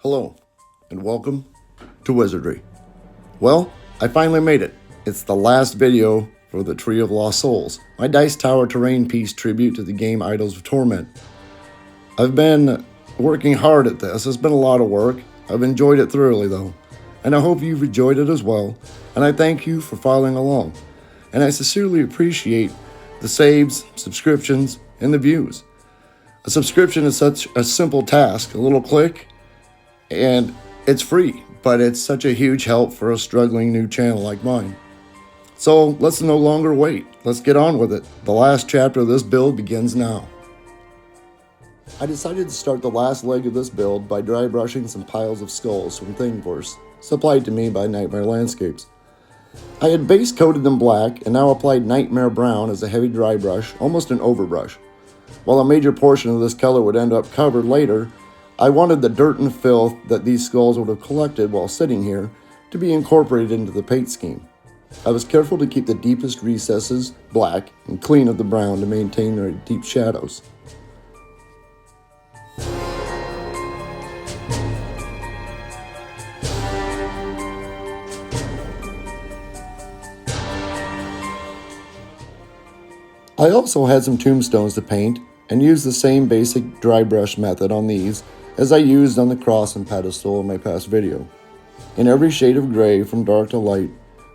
Hello, and welcome to Wizardry. Well, I finally made it. It's the last video for the Tree of Lost Souls, my Dice Tower terrain piece tribute to the game Idols of Torment. I've been working hard at this. It's been a lot of work. I've enjoyed it thoroughly though, and I hope you've enjoyed it as well, and I thank you for following along. And I sincerely appreciate the saves, subscriptions, and the views. A subscription is such a simple task, a little click, and it's free, but it's such a huge help for a struggling new channel like mine. So let's no longer wait. Let's get on with it. The last chapter of this build begins now. I decided to start the last leg of this build by dry brushing some piles of skulls from Thingiverse, supplied to me by Nightmare Landscapes. I had base coated them black and now applied Nightmare Brown as a heavy dry brush, almost an overbrush. While a major portion of this color would end up covered later, I wanted the dirt and filth that these skulls would have collected while sitting here to be incorporated into the paint scheme. I was careful to keep the deepest recesses black and clean of the brown to maintain their deep shadows. I also had some tombstones to paint and used the same basic dry brush method on these as I used on the cross and pedestal in my past video. In every shade of gray from dark to light,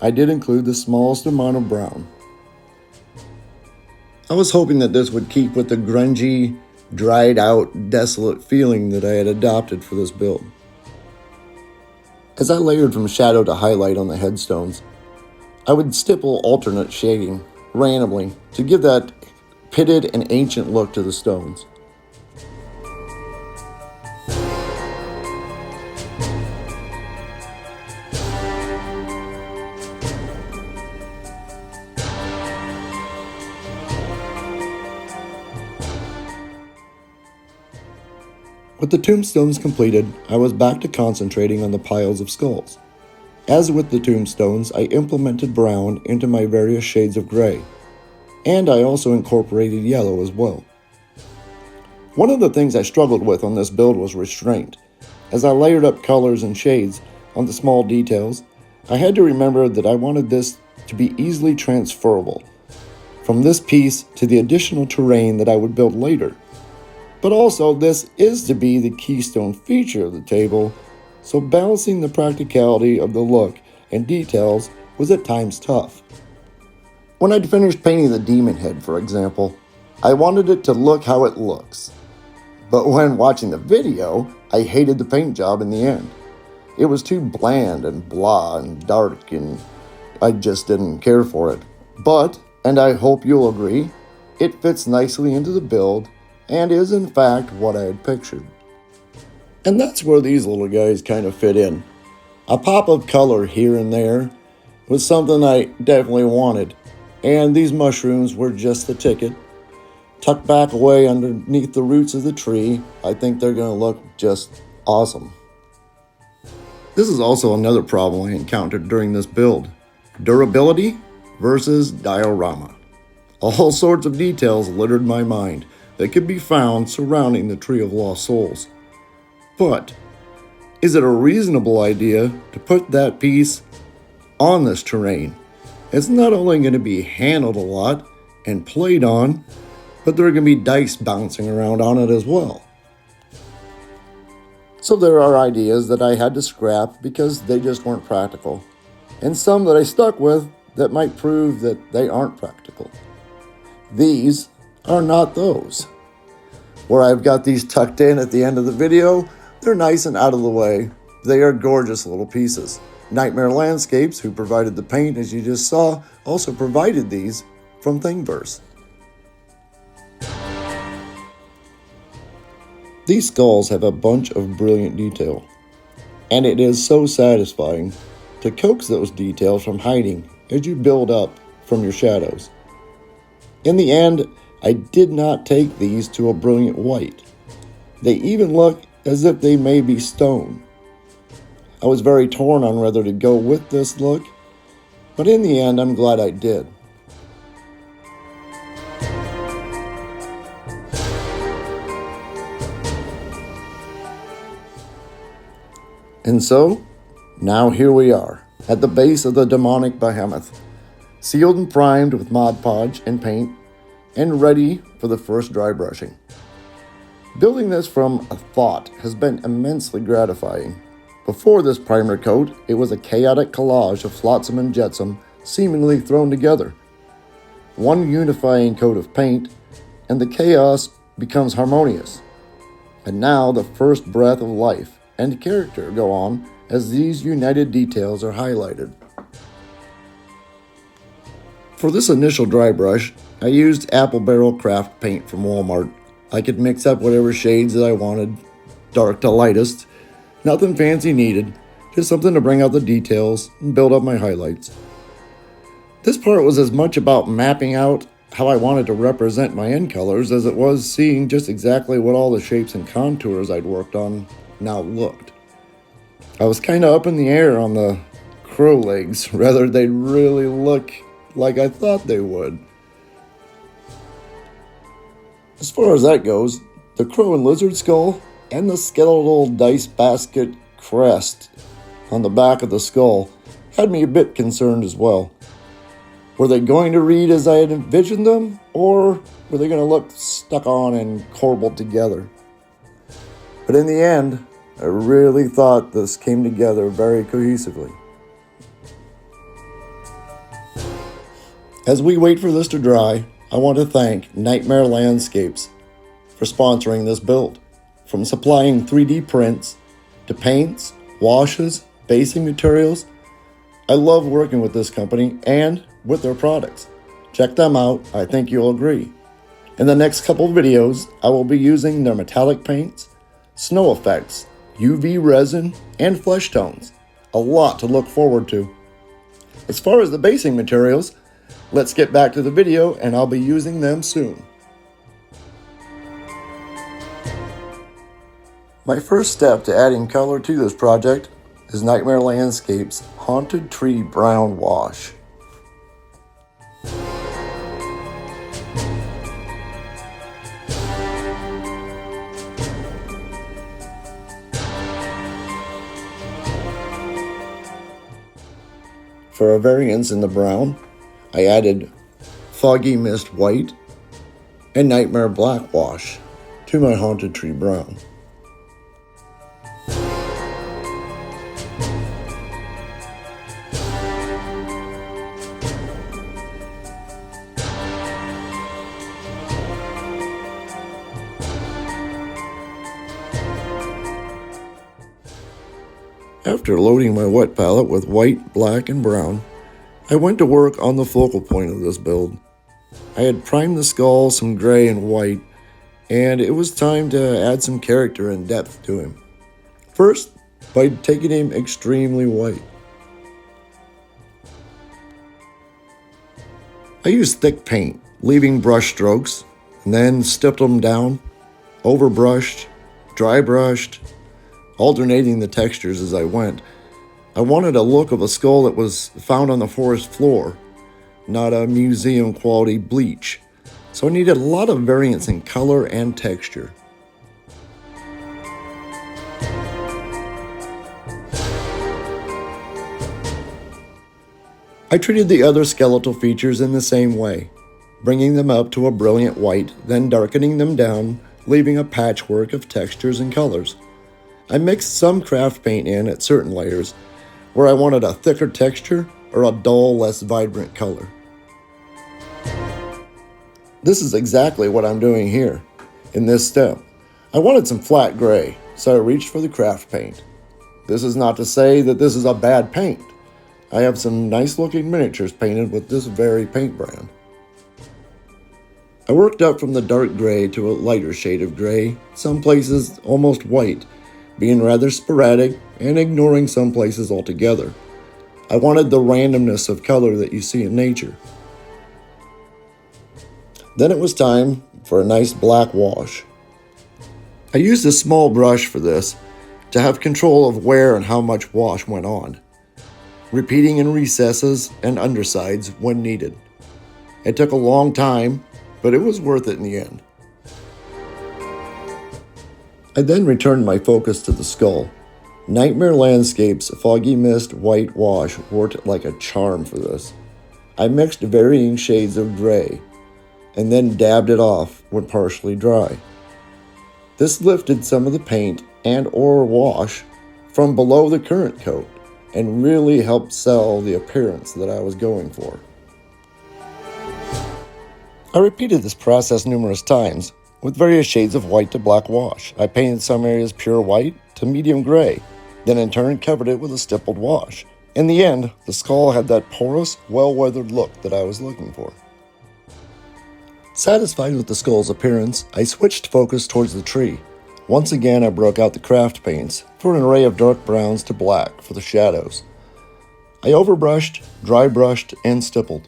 I did include the smallest amount of brown. I was hoping that this would keep with the grungy, dried out, desolate feeling that I had adopted for this build. As I layered from shadow to highlight on the headstones, I would stipple alternate shading randomly to give that pitted and ancient look to the stones. With the tombstones completed, I was back to concentrating on the piles of skulls. As with the tombstones, I implemented brown into my various shades of gray, and I also incorporated yellow as well. One of the things I struggled with on this build was restraint. As I layered up colors and shades on the small details, I had to remember that I wanted this to be easily transferable from this piece to the additional terrain that I would build later. But also, this is to be the keystone feature of the table, so balancing the practicality of the look and details was at times tough. When I'd finished painting the demon head, for example, I wanted it to look how it looks. But when watching the video, I hated the paint job in the end. It was too bland and blah and dark, and I just didn't care for it. But, and I hope you'll agree, it fits nicely into the build and is in fact what I had pictured. And that's where these little guys kind of fit in. A pop of color here and there was something I definitely wanted, and these mushrooms were just the ticket. Tucked back away underneath the roots of the tree, I think they're going to look just awesome. This is also another problem I encountered during this build. Durability versus diorama. All sorts of details littered my mind that could be found surrounding the Tree of Lost Souls. But is it a reasonable idea to put that piece on this terrain? It's not only going to be handled a lot and played on, but there are going to be dice bouncing around on it as well. So there are ideas that I had to scrap because they just weren't practical, and some that I stuck with that might prove that they aren't practical. These are not those. Where I've got these tucked in at the end of the video, they're nice and out of the way. They are gorgeous little pieces. Nightmare Landscapes, who provided the paint as you just saw, also provided these from Thingiverse. These skulls have a bunch of brilliant detail, and it is so satisfying to coax those details from hiding as you build up from your shadows. In the end, I did not take these to a brilliant white. They even look as if they may be stone. I was very torn on whether to go with this look, but in the end, I'm glad I did. And so, now here we are, at the base of the demonic behemoth, sealed and primed with Mod Podge and paint, and ready for the first dry brushing. Building this from a thought has been immensely gratifying. Before this primer coat, it was a chaotic collage of flotsam and jetsam seemingly thrown together. One unifying coat of paint, and the chaos becomes harmonious. And now the first breath of life and character go on as these united details are highlighted. For this initial dry brush, I used Apple Barrel Craft paint from Walmart. I could mix up whatever shades that I wanted, dark to lightest. Nothing fancy needed, just something to bring out the details and build up my highlights. This part was as much about mapping out how I wanted to represent my end colors as it was seeing just exactly what all the shapes and contours I'd worked on now looked. I was kind of up in the air on the crow legs, whether they'd really look like I thought they would. As far as that goes, the crow and lizard skull and the skeletal dice basket crest on the back of the skull had me a bit concerned as well. Were they going to read as I had envisioned them, or were they going to look stuck on and corbelled together? But in the end, I really thought this came together very cohesively. As we wait for this to dry, I want to thank Nightmare Landscapes for sponsoring this build. From supplying 3D prints to paints, washes, basing materials, I love working with this company and with their products. Check them out, I think you'll agree. In the next couple videos, I will be using their metallic paints, snow effects, UV resin, and flesh tones. A lot to look forward to. As far as the basing materials, let's get back to the video and I'll be using them soon. My first step to adding color to this project is Nightmare Landscapes Haunted Tree Brown Wash. For a variance in the brown, I added Foggy Mist White and Nightmare Black Wash to my Haunted Tree Brown. After loading my wet palette with white, black, and brown, I went to work on the focal point of this build. I had primed the skull some gray and white, and it was time to add some character and depth to him. First, by taking him extremely white. I used thick paint, leaving brush strokes, and then stepped them down, overbrushed, dry brushed, alternating the textures as I went. I wanted a look of a skull that was found on the forest floor, not a museum quality bleach, so I needed a lot of variance in color and texture. I treated the other skeletal features in the same way, bringing them up to a brilliant white, then darkening them down, leaving a patchwork of textures and colors. I mixed some craft paint in at certain layers where I wanted a thicker texture or a dull, less vibrant color. This is exactly what I'm doing here in this step. I wanted some flat gray, so I reached for the craft paint. This is not to say that this is a bad paint. I have some nice looking miniatures painted with this very paint brand. I worked up from the dark gray to a lighter shade of gray, some places almost white, being rather sporadic and ignoring some places altogether. I wanted the randomness of color that you see in nature. Then it was time for a nice black wash. I used a small brush for this to have control of where and how much wash went on, repeating in recesses and undersides when needed. It took a long time, but it was worth it in the end. I then returned my focus to the skull. Nightmare Landscape's Foggy Mist White Wash worked like a charm for this. I mixed varying shades of gray and then dabbed it off when partially dry. This lifted some of the paint and or wash from below the current coat and really helped sell the appearance that I was going for. I repeated this process numerous times with various shades of white to black wash. I painted some areas pure white to medium gray, then in turn covered it with a stippled wash. In the end, the skull had that porous, well-weathered look that I was looking for. Satisfied with the skull's appearance, I switched focus towards the tree. Once again, I broke out the craft paints for an array of dark browns to black for the shadows. I overbrushed, dry brushed, and stippled.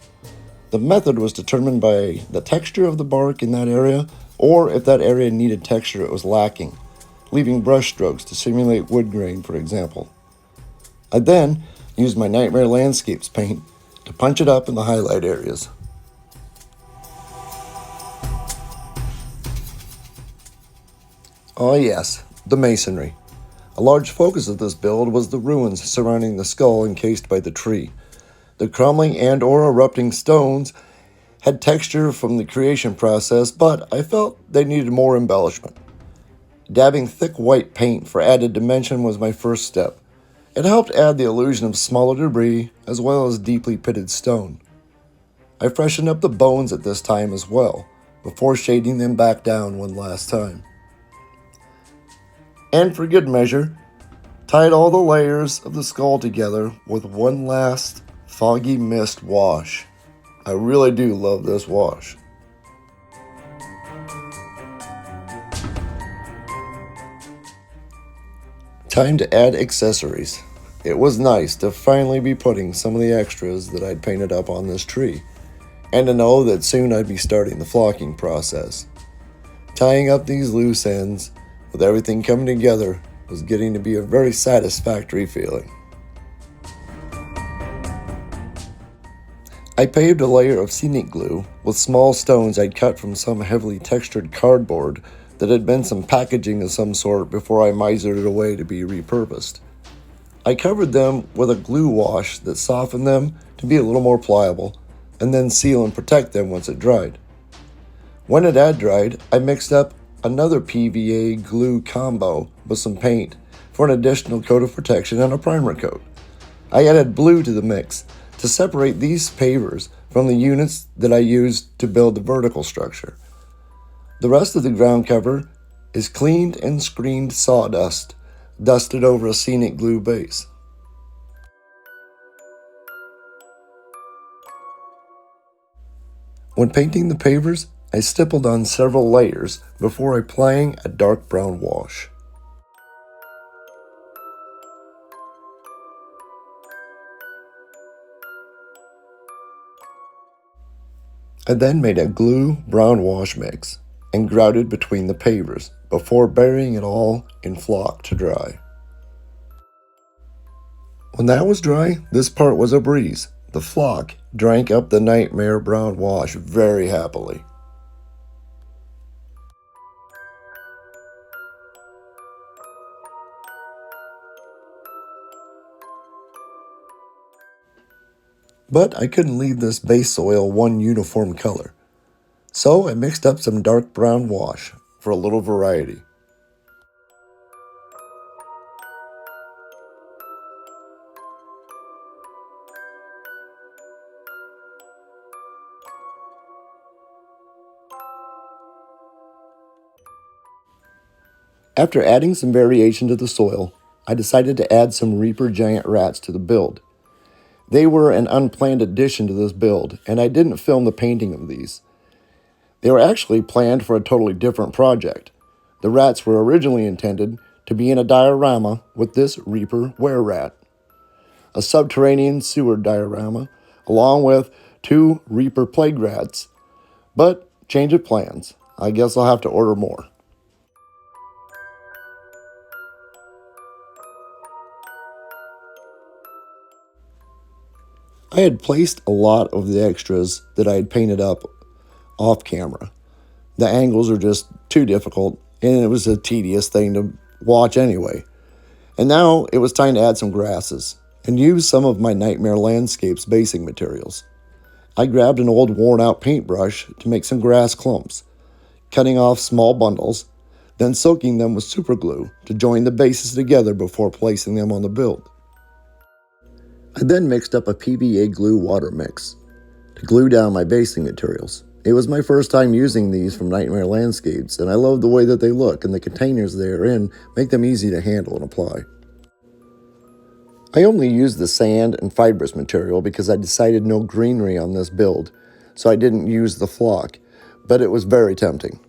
The method was determined by the texture of the bark in that area, or if that area needed texture it was lacking, leaving brush strokes to simulate wood grain, for example. I then used my Nightmare Landscapes paint to punch it up in the highlight areas. Oh yes, the masonry. A large focus of this build was the ruins surrounding the skull encased by the tree. The crumbling and or erupting stones had texture from the creation process, but I felt they needed more embellishment. Dabbing thick white paint for added dimension was my first step. It helped add the illusion of smaller debris as well as deeply pitted stone. I freshened up the bones at this time as well, before shading them back down one last time. And for good measure, tied all the layers of the skull together with one last Foggy Mist wash. I really do love this wash. Time to add accessories. It was nice to finally be putting some of the extras that I'd painted up on this tree, and to know that soon I'd be starting the flocking process. Tying up these loose ends with everything coming together was getting to be a very satisfactory feeling. I paved a layer of scenic glue with small stones I'd cut from some heavily textured cardboard that had been some packaging of some sort before I misered it away to be repurposed. I covered them with a glue wash that softened them to be a little more pliable, and then seal and protect them once it dried. When it had dried, I mixed up another PVA glue combo with some paint for an additional coat of protection and a primer coat. I added blue to the mix to separate these pavers from the units that I used to build the vertical structure. The rest of the ground cover is cleaned and screened sawdust, dusted over a scenic glue base. When painting the pavers, I stippled on several layers before applying a dark brown wash. I then made a glue brown wash mix and grouted between the pavers before burying it all in flock to dry. When that was dry, this part was a breeze. The flock drank up the Nightmare brown wash very happily. But I couldn't leave this base soil one uniform color, so I mixed up some dark brown wash for a little variety. After adding some variation to the soil, I decided to add some Reaper giant rats to the build. They were an unplanned addition to this build, and I didn't film the painting of these. They were actually planned for a totally different project. The rats were originally intended to be in a diorama with this Reaper were-rat, a subterranean sewer diorama, along with 2 Reaper plague rats, but change of plans. I guess I'll have to order more. I had placed a lot of the extras that I had painted up off camera. The angles are just too difficult, and it was a tedious thing to watch anyway. And now it was time to add some grasses and use some of my Nightmare Landscapes basing materials. I grabbed an old worn out paintbrush to make some grass clumps, cutting off small bundles, then soaking them with super glue to join the bases together before placing them on the build. I then mixed up a PVA glue water mix to glue down my basing materials. It was my first time using these from Nightmare Landscapes, and I love the way that they look, and the containers they are in make them easy to handle and apply. I only used the sand and fibrous material because I decided no greenery on this build, so I didn't use the flock, but it was very tempting.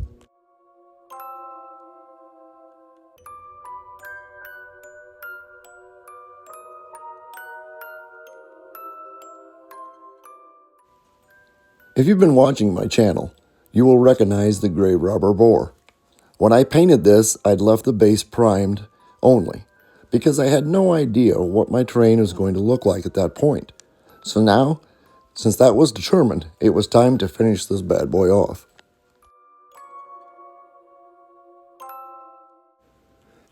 If you've been watching my channel, you will recognize the gray rubber boar. When I painted this, I'd left the base primed only, because I had no idea what my terrain was going to look like at that point. So now, since that was determined, it was time to finish this bad boy off.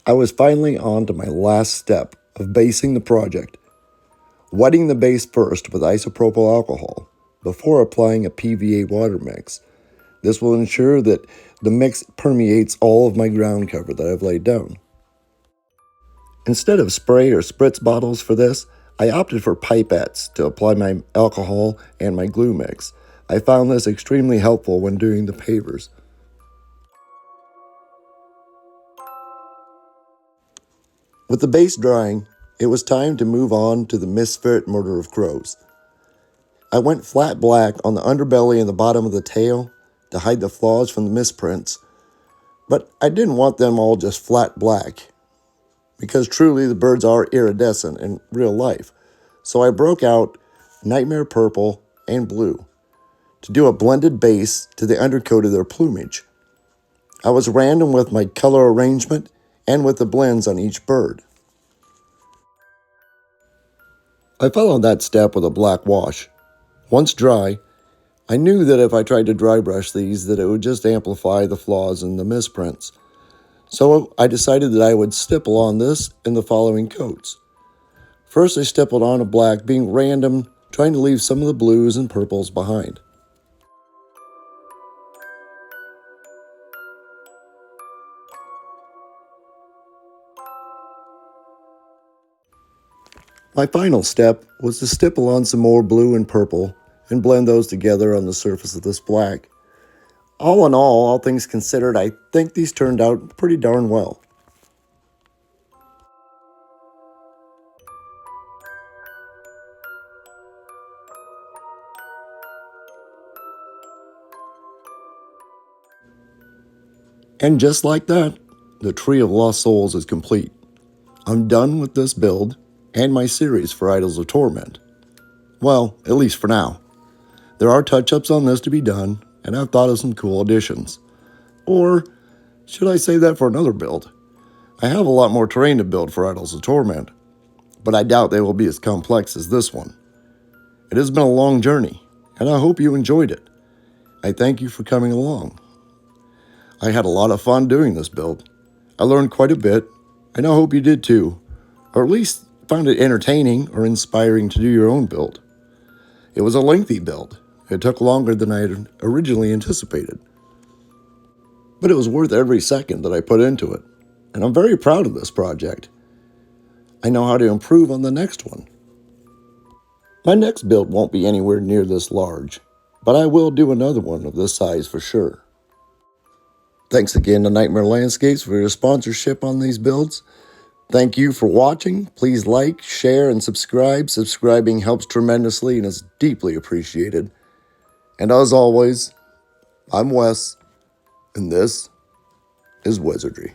I was finally on to my last step of basing the project, wetting the base first with isopropyl alcohol before applying a PVA water mix. This will ensure that the mix permeates all of my ground cover that I've laid down. Instead of spray or spritz bottles for this, I opted for pipettes to apply my alcohol and my glue mix. I found this extremely helpful when doing the pavers. With the base drying, it was time to move on to the Misfit Murder of Crows. I went flat black on the underbelly and the bottom of the tail to hide the flaws from the misprints, but I didn't want them all just flat black, because truly the birds are iridescent in real life. So I broke out Nightmare Purple and Blue to do a blended base to the undercoat of their plumage. I was random with my color arrangement and with the blends on each bird. I followed that step with a black wash. Once dry, I knew that if I tried to dry brush these that it would just amplify the flaws and the misprints. So I decided that I would stipple on this in the following coats. First I stippled on a black, being random, trying to leave some of the blues and purples behind. My final step was to stipple on some more blue and purple and blend those together on the surface of this black. All in all things considered, I think these turned out pretty darn well. And just like that, the Tree of Lost Souls is complete. I'm done with this build and my series for Idols of Torment. Well, at least for now. There are touch-ups on this to be done, and I've thought of some cool additions. Or should I save that for another build? I have a lot more terrain to build for Idols of Torment, but I doubt they will be as complex as this one. It has been a long journey, and I hope you enjoyed it. I thank you for coming along. I had a lot of fun doing this build. I learned quite a bit, and I hope you did too, or at least found it entertaining or inspiring to do your own build. It was a lengthy build. It took longer than I had originally anticipated. But it was worth every second that I put into it, and I'm very proud of this project. I know how to improve on the next one. My next build won't be anywhere near this large, but I will do another one of this size for sure. Thanks again to Nightmare Landscapes for your sponsorship on these builds. Thank you for watching. Please like, share, and subscribe. Subscribing helps tremendously and is deeply appreciated. And as always, I'm Wes, and this is Wizardry.